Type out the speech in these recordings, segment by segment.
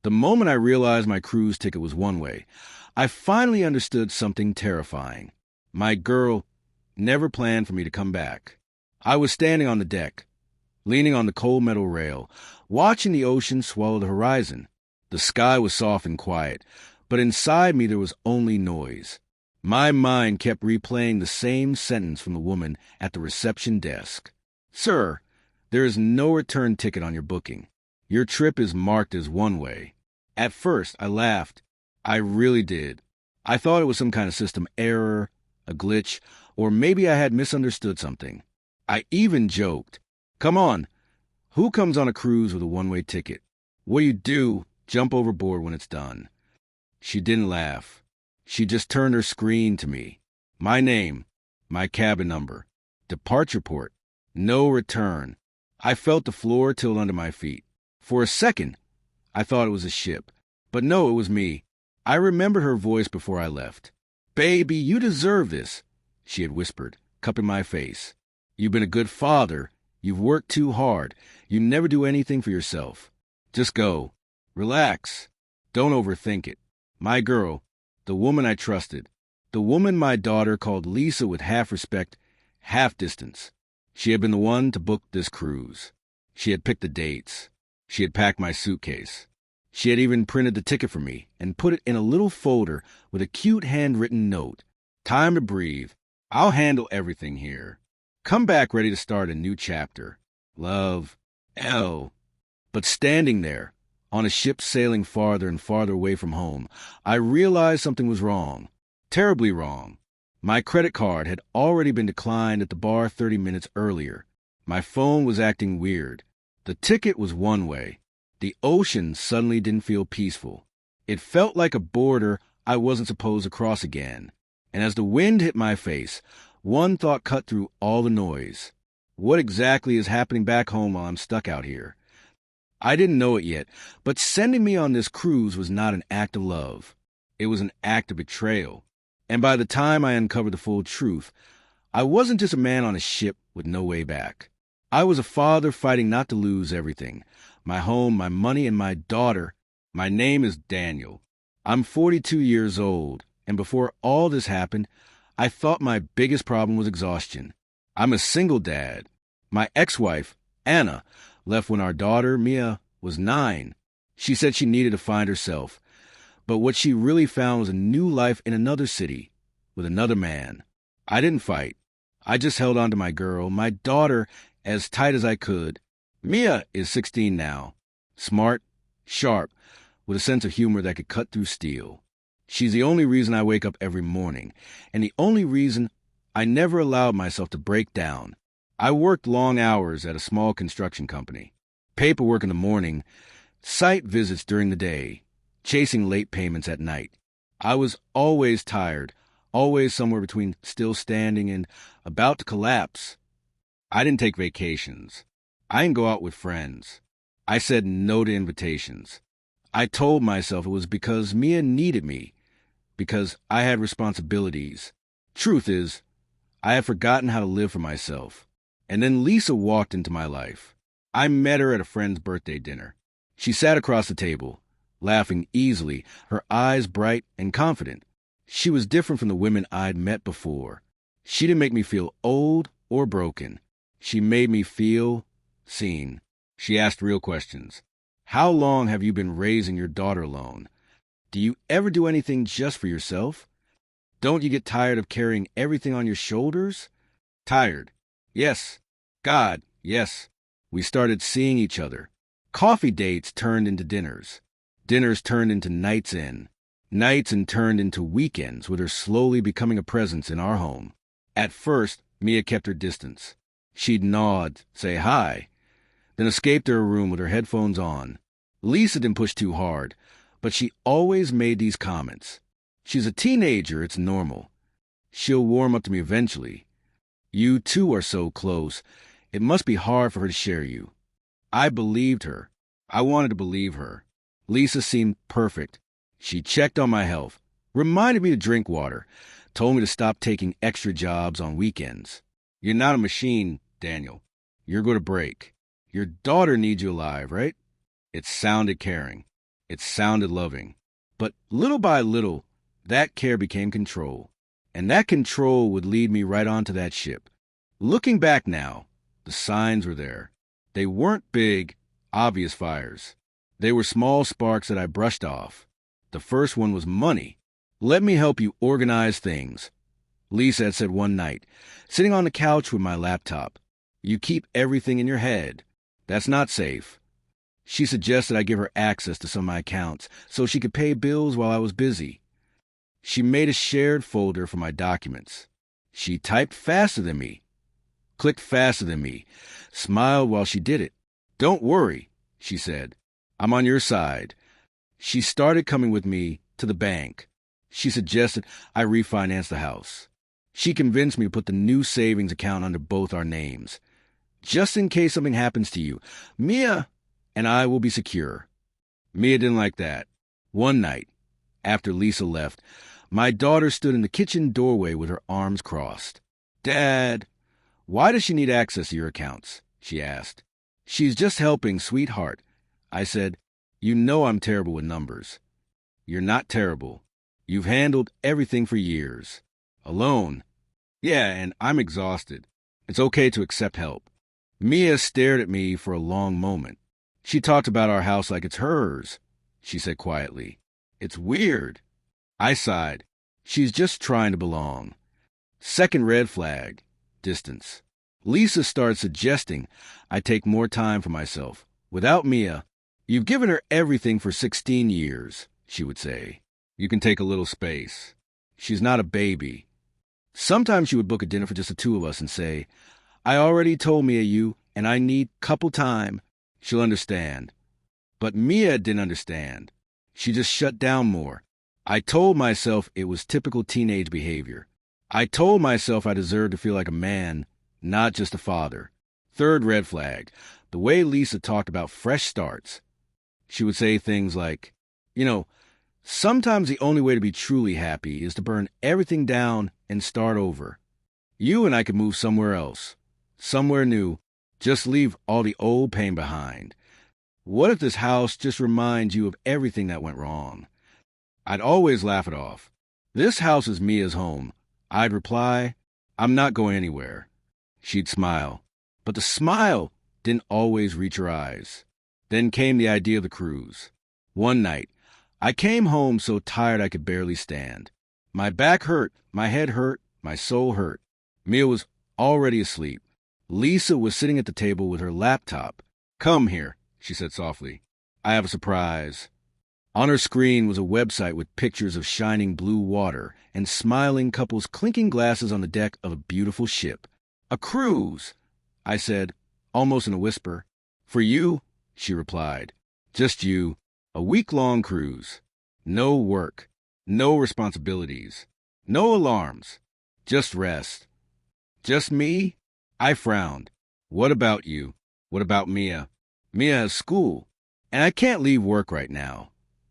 The moment I realized my cruise ticket was one way, I finally understood something terrifying. My girl never planned for me to come back. I was standing on the deck, leaning on the cold metal rail, watching the ocean swallow the horizon. The sky was soft and quiet, but inside me there was only noise. My mind kept replaying the same sentence from the woman at the reception desk. "Sir, there is no return ticket on your booking. Your trip is marked as one way." At first, I laughed. I really did. I thought it was some kind of system error, a glitch, or maybe I had misunderstood something. I even joked, "Come on, who comes on a cruise with a one-way ticket? What do? Jump overboard when it's done." She didn't laugh. She just turned her screen to me. My name, my cabin number, departure port, no return. I felt the floor tilt under my feet. For a second, I thought it was a ship. But no, it was me. I remembered her voice before I left. "Baby, you deserve this," she had whispered, cupping my face. "You've been a good father. You've worked too hard. You never do anything for yourself. Just go. Relax. Don't overthink it." My girl, the woman I trusted, the woman my daughter called Lisa with half respect, half distance. She had been the one to book this cruise. She had picked the dates. She had packed my suitcase. She had even printed the ticket for me and put it in a little folder with a cute handwritten note. "Time to breathe. I'll handle everything here. Come back ready to start a new chapter. Love, L." But standing there, on a ship sailing farther and farther away from home, I realized something was wrong. Terribly wrong. My credit card had already been declined at the bar 30 minutes earlier. My phone was acting weird. The ticket was one way. The ocean suddenly didn't feel peaceful. It felt like a border I wasn't supposed to cross again. And as the wind hit my face, one thought cut through all the noise. What exactly is happening back home while I'm stuck out here? I didn't know it yet, but sending me on this cruise was not an act of love. It was an act of betrayal. And by the time I uncovered the full truth, I wasn't just a man on a ship with no way back. I was a father fighting not to lose everything. My home, my money, and my daughter. My name is Daniel. I'm 42 years old, and before all this happened, I thought my biggest problem was exhaustion. I'm a single dad. My ex-wife, Anna, left when our daughter, Mia, was 9. She said she needed to find herself, but what she really found was a new life in another city, with another man. I didn't fight. I just held on to my girl, my daughter, as tight as I could. Mia is 16 now, smart, sharp, with a sense of humor that could cut through steel. She's the only reason I wake up every morning, and the only reason I never allowed myself to break down. I worked long hours at a small construction company, paperwork in the morning, site visits during the day, chasing late payments at night. I was always tired, always somewhere between still standing and about to collapse. I didn't take vacations. I didn't go out with friends. I said no to invitations. I told myself it was because Mia needed me, because I had responsibilities. Truth is, I had forgotten how to live for myself. And then Lisa walked into my life. I met her at a friend's birthday dinner. She sat across the table, laughing easily, her eyes bright and confident. She was different from the women I'd met before. She didn't make me feel old or broken. She made me feel seen. She asked real questions. "How long have you been raising your daughter alone? Do you ever do anything just for yourself? Don't you get tired of carrying everything on your shoulders?" Tired. Yes. God, yes. We started seeing each other. Coffee dates turned into dinners. Dinners turned into nights in. Nights and turned into weekends with her slowly becoming a presence in our home. At first, Mia kept her distance. She'd nod, say hi, then escape to her room with her headphones on. Lisa didn't push too hard, but she always made these comments. "She's a teenager, it's normal. She'll warm up to me eventually. You two are so close. It must be hard for her to share you." I believed her. I wanted to believe her. Lisa seemed perfect. She checked on my health, reminded me to drink water, told me to stop taking extra jobs on weekends. "You're not a machine, Daniel. You're going to break. Your daughter needs you alive, right?" It sounded caring. It sounded loving. But little by little, that care became control. And that control would lead me right onto that ship. Looking back now, the signs were there. They weren't big, obvious fires. They were small sparks that I brushed off. The first one was money. Let me help you organize things, Lisa had said one night, sitting on the couch with my laptop. You keep everything in your head. That's not safe. She suggested I give her access to some of my accounts so she could pay bills while I was busy. She made a shared folder for my documents. She typed faster than me, clicked faster than me, smiled while she did it. Don't worry, she said. I'm on your side. She started coming with me to the bank. She suggested I refinance the house. She convinced me to put the new savings account under both our names. Just in case something happens to you, Mia and I will be secure. Mia didn't like that. One night, after Lisa left, my daughter stood in the kitchen doorway with her arms crossed. Dad, why does she need access to your accounts? She asked. She's just helping, sweetheart. I said, you know I'm terrible with numbers. You're not terrible. You've handled everything for years. Alone. Yeah, and I'm exhausted. It's okay to accept help. Mia stared at me for a long moment. She talked about our house like it's hers, she said quietly. It's weird. I sighed. She's just trying to belong. Second red flag. Distance. Lisa started suggesting I take more time for myself. Without Mia, you've given her everything for 16 years, she would say. You can take a little space. She's not a baby. Sometimes she would book a dinner for just the two of us and say, I already told Mia you, and I need couple time. She'll understand. But Mia didn't understand. She just shut down more. I told myself it was typical teenage behavior. I told myself I deserved to feel like a man, not just a father. Third red flag, the way Lisa talked about fresh starts. She would say things like, sometimes the only way to be truly happy is to burn everything down and start over. You and I could move somewhere else, somewhere new, just leave all the old pain behind. What if this house just reminds you of everything that went wrong? I'd always laugh it off. This house is Mia's home. I'd reply, I'm not going anywhere. She'd smile. But the smile didn't always reach her eyes. Then came the idea of the cruise. One night, I came home so tired I could barely stand. My back hurt, my head hurt, my soul hurt. Mia was already asleep. Lisa was sitting at the table with her laptop. Come here, she said softly. I have a surprise. On her screen was a website with pictures of shining blue water and smiling couples clinking glasses on the deck of a beautiful ship. A cruise, I said, almost in a whisper. For you, she replied. Just you. A week-long cruise. No work. No responsibilities. No alarms. Just rest. Just me? I frowned. What about you? What about Mia? Mia has school, and I can't leave work right now,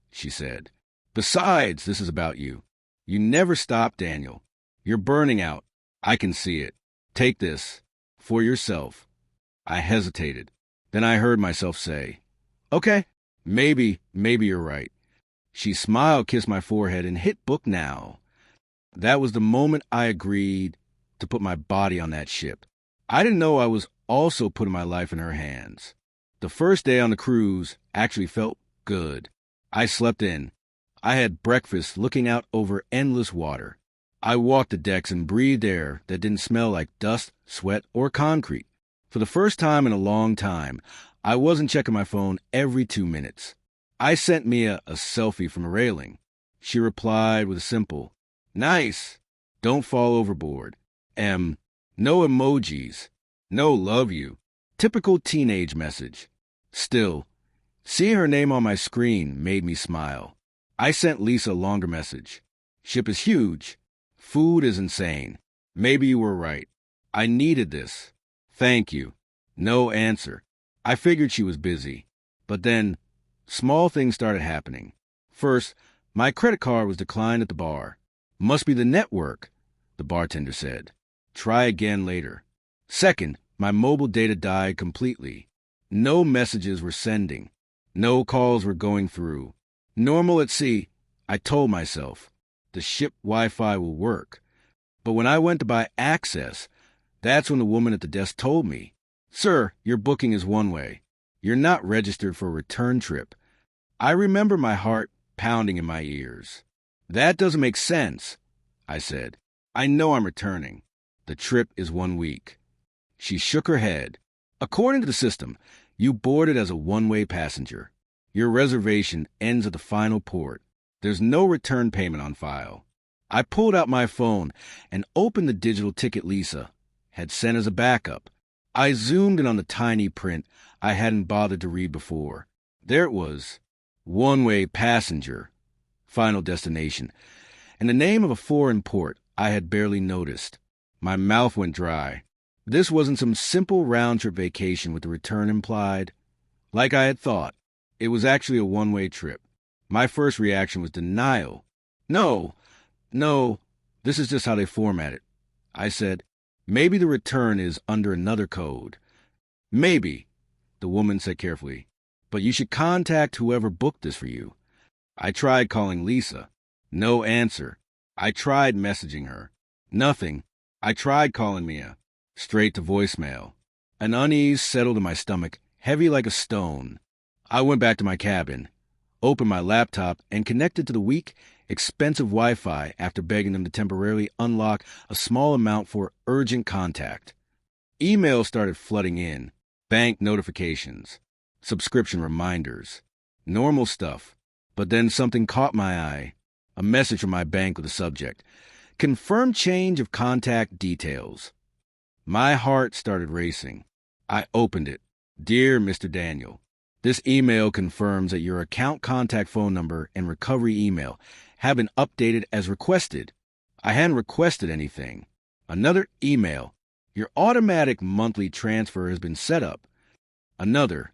she said. Besides, this is about you. You never stop, Daniel. You're burning out. I can see it. Take this. For yourself. I hesitated. Then I heard myself say, okay, maybe you're right. She smiled, kissed my forehead, and hit book now. That was the moment I agreed to put my body on that ship. I didn't know I was also putting my life in her hands. The first day on the cruise actually felt good. I slept in. I had breakfast looking out over endless water. I walked the decks and breathed air that didn't smell like dust, sweat, or concrete. For the first time in a long time, I wasn't checking my phone every 2 minutes. I sent Mia a selfie from a railing. She replied with a simple, nice, don't fall overboard. No emojis, no love you. Typical teenage message. Still, seeing her name on my screen made me smile. I sent Lisa a longer message. Ship is huge. Food is insane. Maybe you were right. I needed this. Thank you. No answer. I figured she was busy. But then, small things started happening. First, my credit card was declined at the bar. Must be the network, the bartender said. Try again later. Second, my mobile data died completely. No messages were sending. No calls were going through. Normal at sea, I told myself. The ship Wi-Fi will work. But when I went to buy access, that's when the woman at the desk told me, "Sir, your booking is one way. You're not registered for a return trip." I remember my heart pounding in my ears. "That doesn't make sense," I said. "I know I'm returning. The trip is 1 week." She shook her head. "According to the system, you boarded as a one-way passenger. Your reservation ends at the final port. There's no return payment on file." I pulled out my phone and opened the digital ticket Lisa had sent as a backup. I zoomed in on the tiny print I hadn't bothered to read before. There it was. One-way passenger. Final destination. And the name of a foreign port I had barely noticed. My mouth went dry. This wasn't some simple round-trip vacation with the return implied. Like I had thought, it was actually a one-way trip. My first reaction was denial. No, this is just how they format it. I said, "Maybe the return is under another code." "Maybe," the woman said carefully, "but you should contact whoever booked this for you." I tried calling Lisa. No answer. I tried messaging her. Nothing. I tried calling Mia. Straight to voicemail. An unease settled in my stomach, heavy like a stone. I went back to my cabin, opened my laptop, and connected to the weak, expensive Wi-Fi after begging them to temporarily unlock a small amount for urgent contact. Emails started flooding in. Bank notifications. Subscription reminders. Normal stuff. But then something caught my eye. A message from my bank with a subject. "Confirm change of contact details." My heart started racing. I opened it. "Dear Mr. Daniel, this email confirms that your account contact phone number and recovery email have been updated as requested." I hadn't requested anything. Another email. "Your automatic monthly transfer has been set up." Another.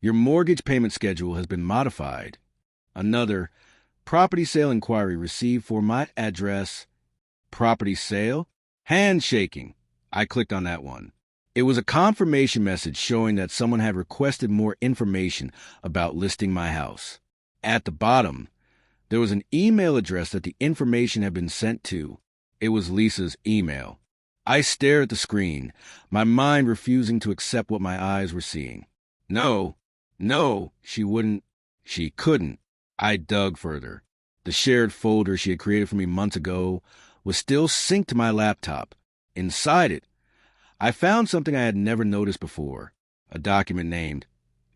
"Your mortgage payment schedule has been modified." Another. "Property sale inquiry received for my address." Property sale? Handshaking. I clicked on that one. It was a confirmation message showing that someone had requested more information about listing my house. At the bottom, there was an email address that the information had been sent to. It was Lisa's email. I stared at the screen, my mind refusing to accept what my eyes were seeing. No, she wouldn't. She couldn't. I dug further. The shared folder she had created for me months ago was still synced to my laptop. Inside it, I found something I had never noticed before. A document named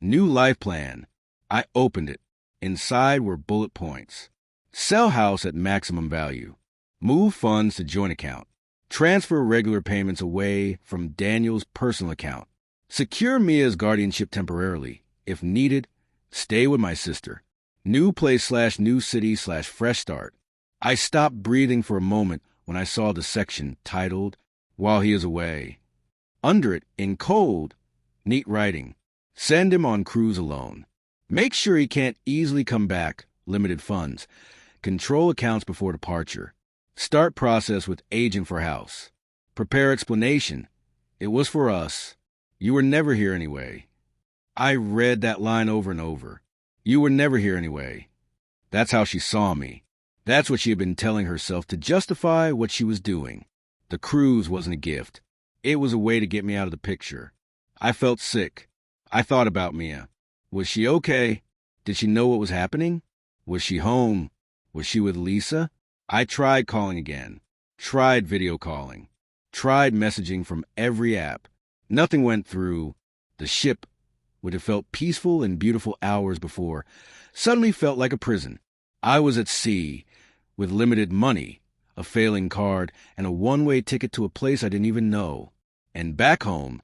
New Life Plan. I opened it. Inside were bullet points. Sell house at maximum value. Move funds to joint account. Transfer regular payments away from Daniel's personal account. Secure Mia's guardianship temporarily. If needed, stay with my sister. New place / new / fresh start. I stopped breathing for a moment when I saw the section titled, While He Is Away. Under it, in cold, neat writing. Send him on cruise alone. Make sure he can't easily come back. Limited funds. Control accounts before departure. Start process with agent for house. Prepare explanation. It was for us. You were never here anyway. I read that line over and over. You were never here anyway. That's how she saw me. That's what she had been telling herself to justify what she was doing. The cruise wasn't a gift. It was a way to get me out of the picture. I felt sick. I thought about Mia. Was she okay? Did she know what was happening? Was she home? Was she with Lisa? I tried calling again. Tried video calling. Tried messaging from every app. Nothing went through. The ship, which had felt peaceful and beautiful hours before, suddenly felt like a prison. I was at sea, with limited money, a failing card, and a one-way ticket to a place I didn't even know. And back home,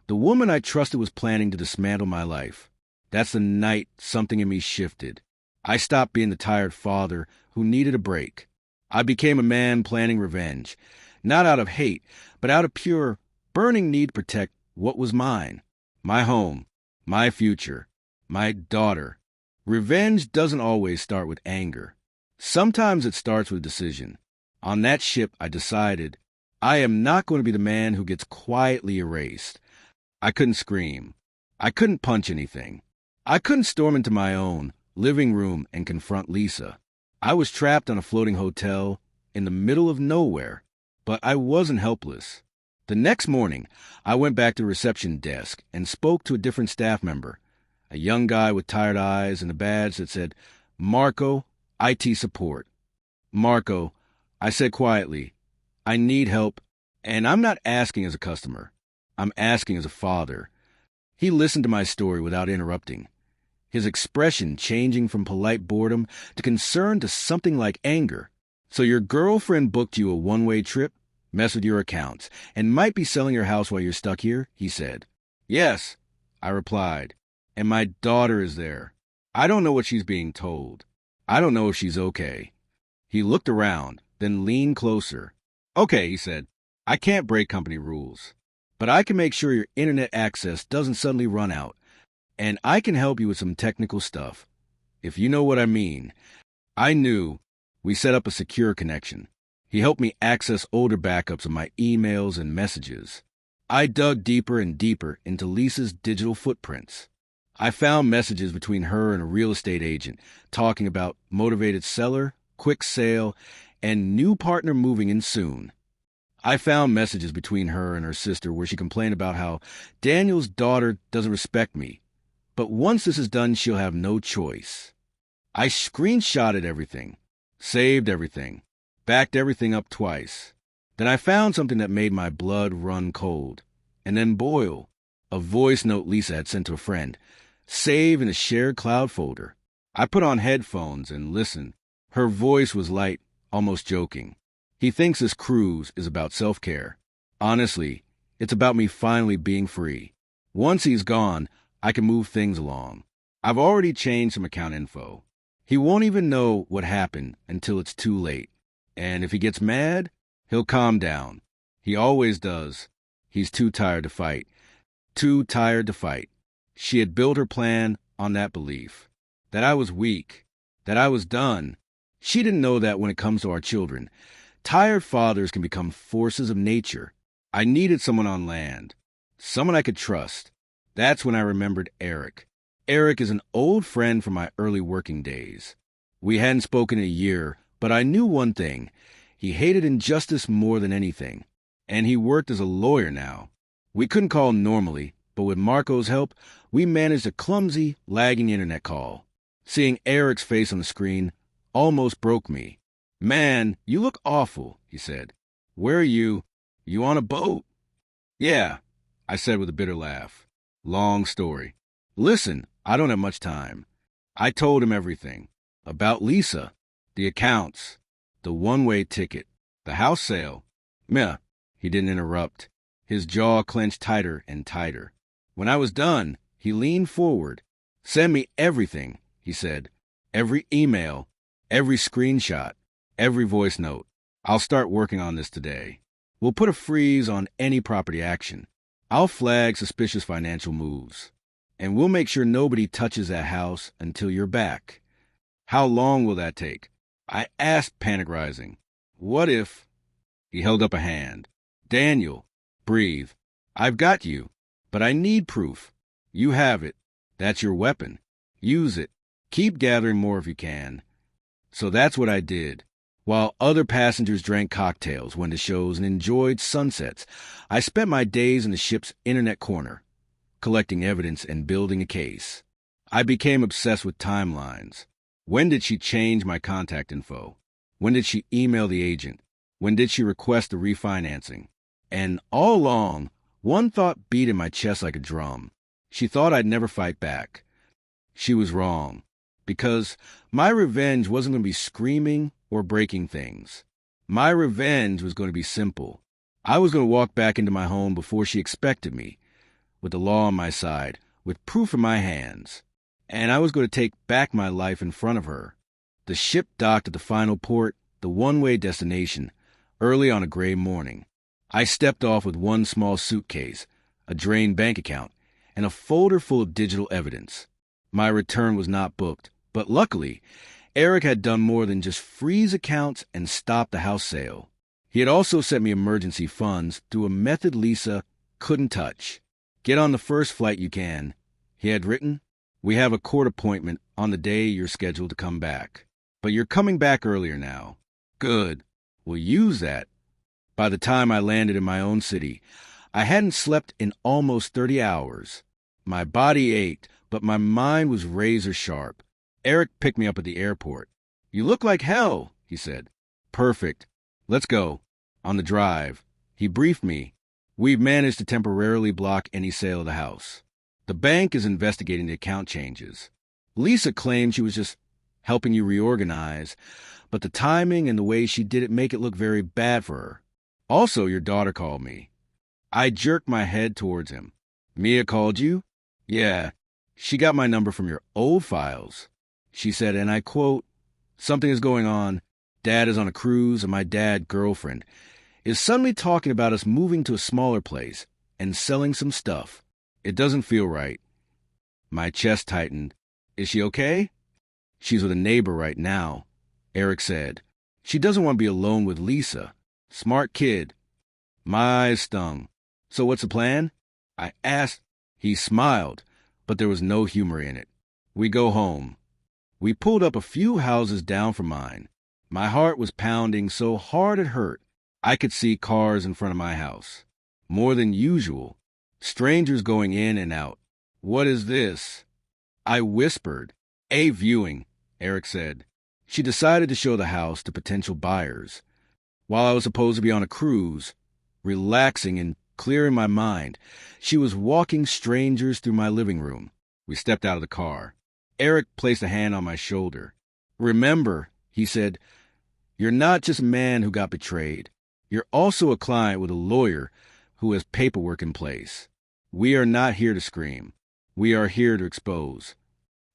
the woman I trusted was planning to dismantle my life. That's the night something in me shifted. I stopped being the tired father who needed a break. I became a man planning revenge, not out of hate, but out of pure, burning need to protect what was mine. My home, my future, my daughter. Revenge doesn't always start with anger. Sometimes it starts with decision. On that ship, I decided, I am not going to be the man who gets quietly erased. I couldn't scream. I couldn't punch anything. I couldn't storm into my own, living room, and confront Lisa. I was trapped on a floating hotel in the middle of nowhere, but I wasn't helpless. The next morning, I went back to the reception desk and spoke to a different staff member, a young guy with tired eyes and a badge that said, Marco, IT support. Marco, I said quietly, I need help, and I'm not asking as a customer. I'm asking as a father. He listened to my story without interrupting, his expression changing from polite boredom to concern to something like anger. So your girlfriend booked you a one-way trip, messed with your accounts, and might be selling your house while you're stuck here, he said. Yes, I replied, and my daughter is there. I don't know what she's being told. I don't know if she's okay. He looked around, then leaned closer. Okay, he said, I can't break company rules, but I can make sure your internet access doesn't suddenly run out, and I can help you with some technical stuff, if you know what I mean. I knew. We set up a secure connection. He helped me access older backups of my emails and messages. I dug deeper and deeper into Lisa's digital footprints. I found messages between her and a real estate agent talking about motivated seller, quick sale, and new partner moving in soon. I found messages between her and her sister where she complained about how Daniel's daughter doesn't respect me, but once this is done, she'll have no choice. I screenshotted everything, saved everything, backed everything up twice. Then I found something that made my blood run cold, and then boil. A voice note Lisa had sent to a friend. Save in a shared cloud folder. I put on headphones and listened. Her voice was light, almost joking. He thinks this cruise is about self-care. Honestly, it's about me finally being free. Once he's gone, I can move things along. I've already changed some account info. He won't even know what happened until it's too late. And if he gets mad, he'll calm down. He always does. He's too tired to fight. Too tired to fight. She had built her plan on that belief. That I was weak. That I was done. She didn't know that when it comes to our children, tired fathers can become forces of nature. I needed someone on land. Someone I could trust. That's when I remembered Eric. Eric is an old friend from my early working days. We hadn't spoken in a year, but I knew one thing. He hated injustice more than anything. And he worked as a lawyer now. We couldn't call normally, but with Marco's help, we managed a clumsy, lagging internet call. Seeing Eric's face on the screen almost broke me. Man, you look awful, he said. Where are you? You on a boat? Yeah, I said with a bitter laugh. Long story. Listen, I don't have much time. I told him everything. About Lisa, the accounts, the one-way ticket, the house sale. Meh, he didn't interrupt. His jaw clenched tighter and tighter. When I was done, he leaned forward. Send me everything, he said. Every email, every screenshot, every voice note. I'll start working on this today. We'll put a freeze on any property action. I'll flag suspicious financial moves. And we'll make sure nobody touches that house until you're back. How long will that take? I asked, panic rising. What if... He held up a hand. Daniel, breathe. I've got you, but I need proof. You have it. That's your weapon. Use it. Keep gathering more if you can. So that's what I did. While other passengers drank cocktails, went to shows, and enjoyed sunsets, I spent my days in the ship's internet corner, collecting evidence and building a case. I became obsessed with timelines. When did she change my contact info? When did she email the agent? When did she request the refinancing? And all along, one thought beat in my chest like a drum. She thought I'd never fight back. She was wrong, because my revenge wasn't going to be screaming or breaking things. My revenge was going to be simple. I was going to walk back into my home before she expected me, with the law on my side, with proof in my hands. And I was going to take back my life in front of her. The ship docked at the final port, the one-way destination, early on a gray morning. I stepped off with one small suitcase, a drained bank account, and a folder full of digital evidence. My return was not booked, but luckily, Eric had done more than just freeze accounts and stop the house sale. He had also sent me emergency funds through a method Lisa couldn't touch. Get on the first flight you can, he had written. We have a court appointment on the day you're scheduled to come back. But you're coming back earlier now. Good. We'll use that. By the time I landed in my own city, I hadn't slept in almost 30 hours. My body ached, but my mind was razor sharp. Eric picked me up at the airport. You look like hell, he said. Perfect. Let's go. On the drive, he briefed me. We've managed to temporarily block any sale of the house. The bank is investigating the account changes. Lisa claimed she was just helping you reorganize, but the timing and the way she did it make it look very bad for her. Also, your daughter called me. I jerked my head towards him. Mia called you? Yeah. She got my number from your old files. She said, and I quote, something is going on. Dad is on a cruise, and my dad, girlfriend, is suddenly talking about us moving to a smaller place and selling some stuff. It doesn't feel right. My chest tightened. Is she okay? She's with a neighbor right now, Eric said. She doesn't want to be alone with Lisa. Smart kid. My eyes stung. So what's the plan? I asked. He smiled, but there was no humor in it. We go home. We pulled up a few houses down from mine. My heart was pounding so hard it hurt. I could see cars in front of my house. More than usual. Strangers going in and out. What is this? I whispered. A viewing, Eric said. She decided to show the house to potential buyers. While I was supposed to be on a cruise, relaxing and clearing my mind, she was walking strangers through my living room. We stepped out of the car. Eric placed a hand on my shoulder. Remember, he said, you're not just a man who got betrayed. You're also a client with a lawyer who has paperwork in place. We are not here to scream. We are here to expose.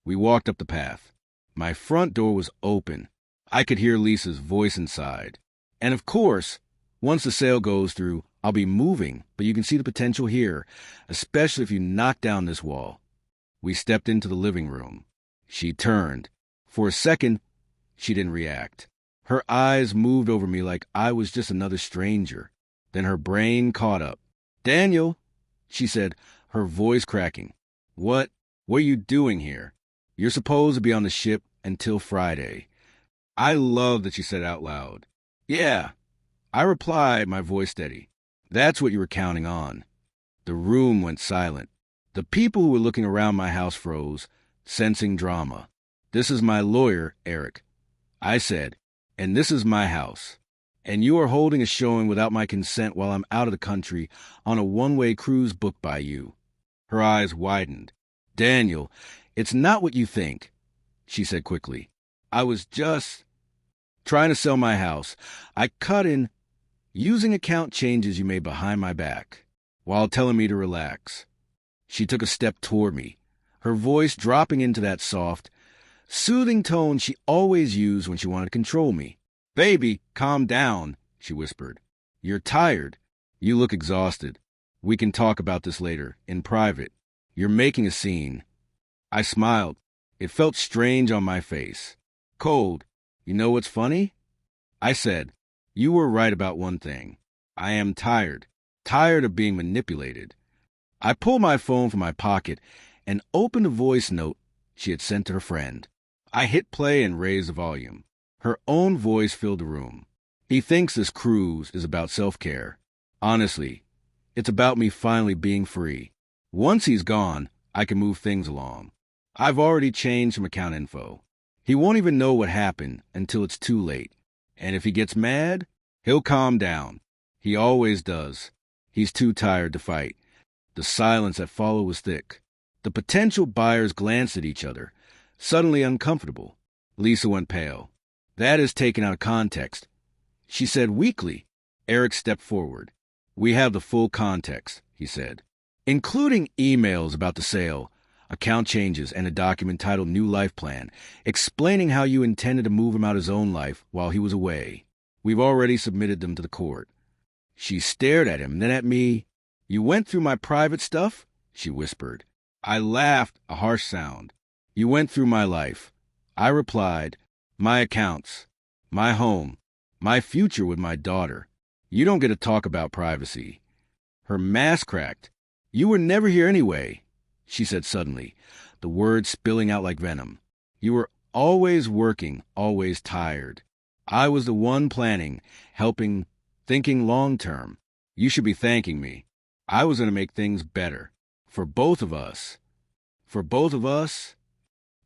We walked up the path. My front door was open. I could hear Lisa's voice inside. And of course, once the sale goes through, I'll be moving, but you can see the potential here, especially if you knock down this wall. We stepped into the living room. She turned. For a second, she didn't react. Her eyes moved over me like I was just another stranger. Then her brain caught up. Daniel, she said, her voice cracking. What are you doing here? You're supposed to be on the ship until Friday. I love that she said it out loud. Yeah, I replied, my voice steady. That's what you were counting on. The room went silent. The people who were looking around my house froze, sensing drama. This is my lawyer, Eric. I said, and this is my house. And you are holding a showing without my consent while I'm out of the country on a one-way cruise booked by you. Her eyes widened. Daniel, it's not what you think, she said quickly. I was just trying to sell my house. I cut in using account changes you made behind my back while telling me to relax. She took a step toward me, her voice dropping into that soft, soothing tone she always used when she wanted to control me. Baby, calm down, she whispered. You're tired. You look exhausted. We can talk about this later, in private. You're making a scene. I smiled. It felt strange on my face. Cold. You know what's funny? I said, you were right about one thing. I am tired. Tired of being manipulated. I pulled my phone from my pocket and opened a voice note she had sent to her friend. I hit play and raised the volume. Her own voice filled the room. He thinks this cruise is about self-care. Honestly, it's about me finally being free. Once he's gone, I can move things along. I've already changed some account info. He won't even know what happened until it's too late. And if he gets mad, he'll calm down. He always does. He's too tired to fight. The silence that followed was thick. The potential buyers glanced at each other, suddenly uncomfortable. Lisa went pale. That is taken out of context. She said weakly. Eric stepped forward. We have the full context, he said, including emails about the sale, account changes, and a document titled New Life Plan, explaining how you intended to move him out of his own life while he was away. We've already submitted them to the court. She stared at him, then at me. You went through my private stuff? She whispered. I laughed, a harsh sound. You went through my life. I replied, my accounts, my home, my future with my daughter. You don't get to talk about privacy. Her mask cracked. You were never here anyway, she said suddenly. the words spilling out like venom. You were always working, always tired. I was the one planning, helping, thinking long-term. You should be thanking me. I was going to make things better. For both of us. For both of us?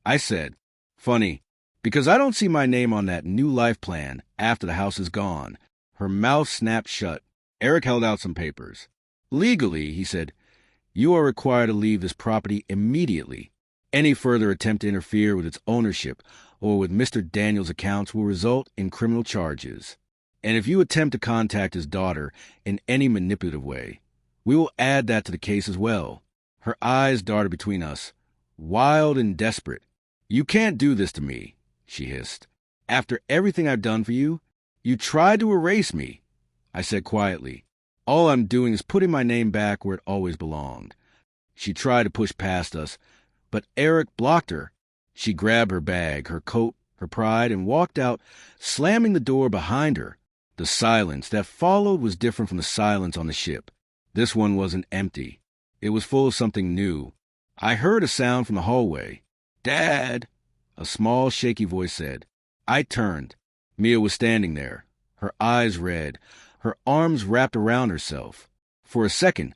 I said, funny, because I don't see my name on that new life plan after the house is gone. Her mouth snapped shut. Eric held out some papers. Legally, he said, you are required to leave this property immediately. Any further attempt to interfere with its ownership or with Mr. Daniels' accounts will result in criminal charges. And if you attempt to contact his daughter in any manipulative way, we will add that to the case as well. Her eyes darted between us, wild and desperate. You can't do this to me, she hissed. After everything I've done for you, you tried to erase me. I said quietly, all I'm doing is putting my name back where it always belonged. She tried to push past us, but Eric blocked her. She grabbed her bag, her coat, her pride, and walked out, slamming the door behind her. The silence that followed was different from the silence on the ship. This one wasn't empty. It was full of something new. I heard a sound from the hallway. Dad, a small, shaky voice said. I turned. Mia was standing there, her eyes red, her arms wrapped around herself. For a second,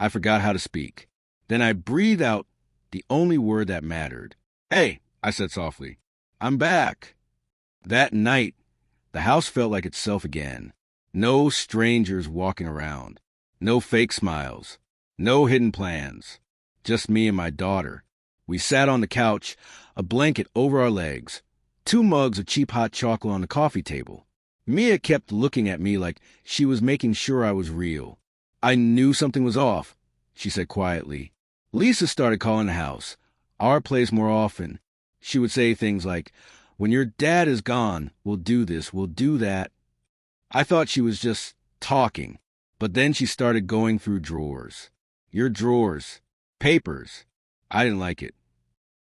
I forgot how to speak. Then I breathed out the only word that mattered. Hey, I said softly. I'm back. That night, the house felt like itself again. No strangers walking around. No fake smiles. No hidden plans. Just me and my daughter. We sat on the couch, a blanket over our legs, 2 mugs of cheap hot chocolate on the coffee table. Mia kept looking at me like she was making sure I was real. I knew something was off, she said quietly. Lisa started calling the house, our place, more often. She would say things like, when your dad is gone, we'll do this, we'll do that. I thought she was just talking, but then she started going through drawers. Your drawers. Papers. I didn't like it.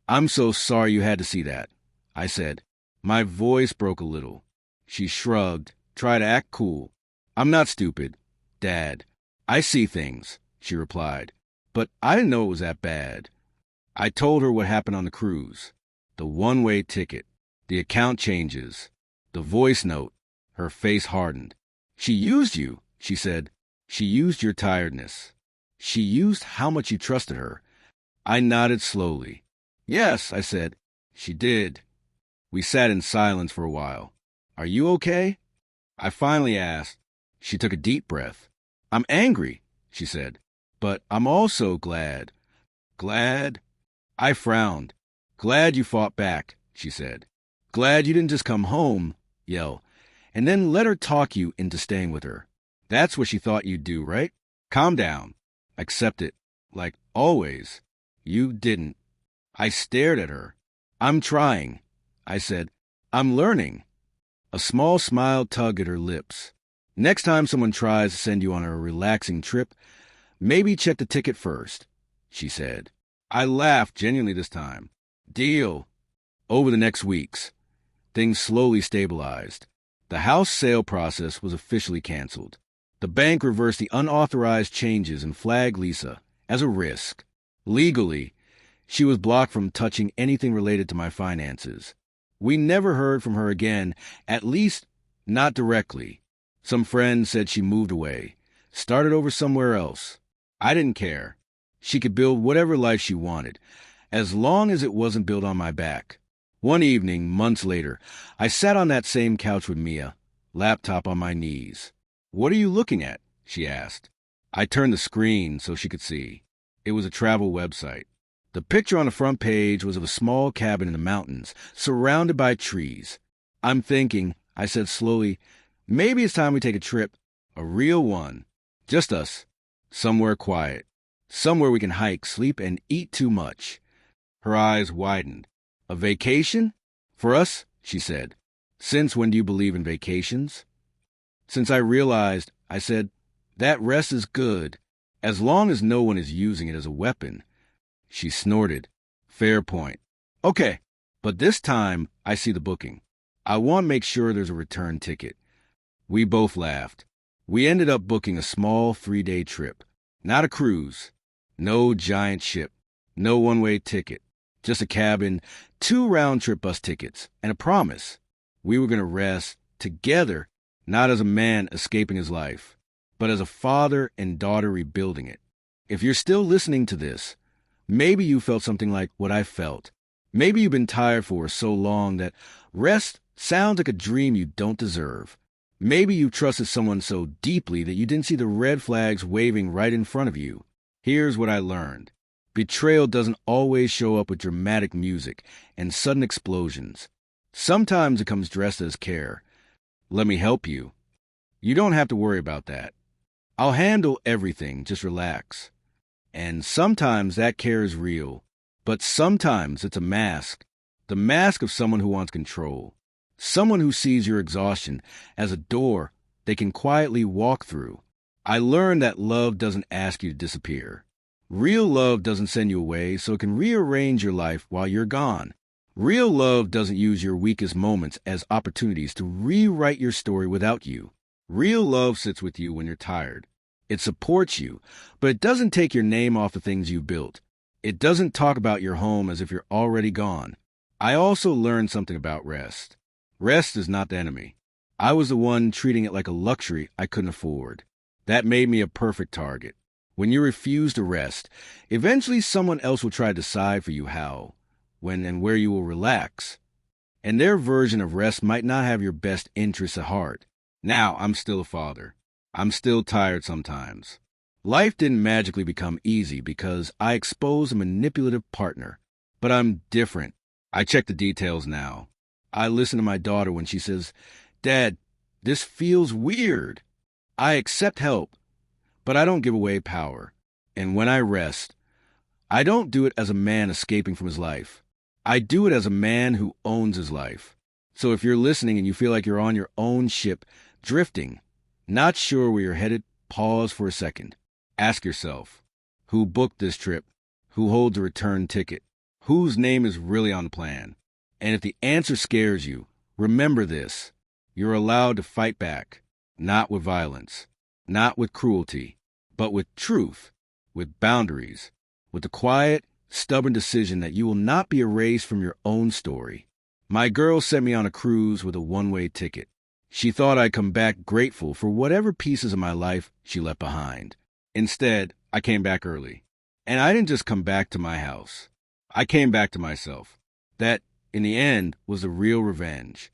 I'm so sorry you had to see that, I said. My voice broke a little. She shrugged, tried to act cool. I'm not stupid, Dad. I see things, she replied. But I didn't know it was that bad. I told her what happened on the cruise. The one-way ticket. The account changes. The voice note. Her face hardened. She used you, she said. She used your tiredness. She used how much you trusted her. I nodded slowly. Yes, I said. She did. We sat in silence for a while. Are you okay? I finally asked. She took a deep breath. I'm angry, she said. But I'm also glad. Glad? I frowned. Glad you fought back, she said. Glad you didn't just come home, yell, and then let her talk you into staying with her. That's what she thought you'd do, right? Calm down. Accept it. Like always. You didn't. I stared at her. I'm trying. I said, I'm learning. A small smile tugged at her lips. Next time someone tries to send you on a relaxing trip, maybe check the ticket first, she said. I laughed genuinely this time. Deal. Over the next weeks, things slowly stabilized. The house sale process was officially canceled. The bank reversed the unauthorized changes and flagged Lisa as a risk. Legally, she was blocked from touching anything related to my finances. We never heard from her again, at least not directly. Some friends said she moved away, started over somewhere else. I didn't care. She could build whatever life she wanted, as long as it wasn't built on my back. One evening, months later, I sat on that same couch with Mia, laptop on my knees. What are you looking at? She asked. I turned the screen so she could see. It was a travel website. The picture on the front page was of a small cabin in the mountains, surrounded by trees. I'm thinking, I said slowly, maybe it's time we take a trip. A real one. Just us. Somewhere quiet. Somewhere we can hike, sleep, and eat too much. Her eyes widened. A vacation? For us, she said. Since when do you believe in vacations? Since I realized, I said, that rest is good, as long as no one is using it as a weapon. She snorted. Fair point. Okay, but this time I see the booking. I want to make sure there's a return ticket. We both laughed. We ended up booking a small 3-day trip. Not a cruise. No giant ship. No one-way ticket. Just a cabin, 2 round-trip bus tickets, and a promise. We were going to rest together, not as a man escaping his life, but as a father and daughter rebuilding it. If you're still listening to this, maybe you felt something like what I felt. Maybe you've been tired for so long that rest sounds like a dream you don't deserve. Maybe you trusted someone so deeply that you didn't see the red flags waving right in front of you. Here's what I learned. Betrayal doesn't always show up with dramatic music and sudden explosions. Sometimes it comes dressed as care. Let me help you. You don't have to worry about that. I'll handle everything, just relax. And sometimes that care is real, but sometimes it's a mask. The mask of someone who wants control. Someone who sees your exhaustion as a door they can quietly walk through. I learned that love doesn't ask you to disappear. Real love doesn't send you away so it can rearrange your life while you're gone. Real love doesn't use your weakest moments as opportunities to rewrite your story without you. Real love sits with you when you're tired. It supports you, but it doesn't take your name off the things you built. It doesn't talk about your home as if you're already gone. I also learned something about rest. Rest is not the enemy. I was the one treating it like a luxury I couldn't afford. That made me a perfect target. When you refuse to rest, eventually someone else will try to decide for you how, when, and where you will relax. And their version of rest might not have your best interests at heart. Now, I'm still a father. I'm still tired sometimes. Life didn't magically become easy because I exposed a manipulative partner. But I'm different. I check the details now. I listen to my daughter when she says, "Dad, this feels weird." I accept help, but I don't give away power. And when I rest, I don't do it as a man escaping from his life. I do it as a man who owns his life. So if you're listening and you feel like you're on your own ship, drifting, not sure where you're headed, pause for a second. Ask yourself, who booked this trip? Who holds a return ticket? Whose name is really on the plan? And if the answer scares you, remember this. You're allowed to fight back, not with violence, not with cruelty, but with truth, with boundaries, with the quiet, stubborn decision that you will not be erased from your own story. My girl sent me on a cruise with a one-way ticket. She thought I'd come back grateful for whatever pieces of my life she left behind. Instead, I came back early. And I didn't just come back to my house. I came back to myself. That, in the end, was the real revenge.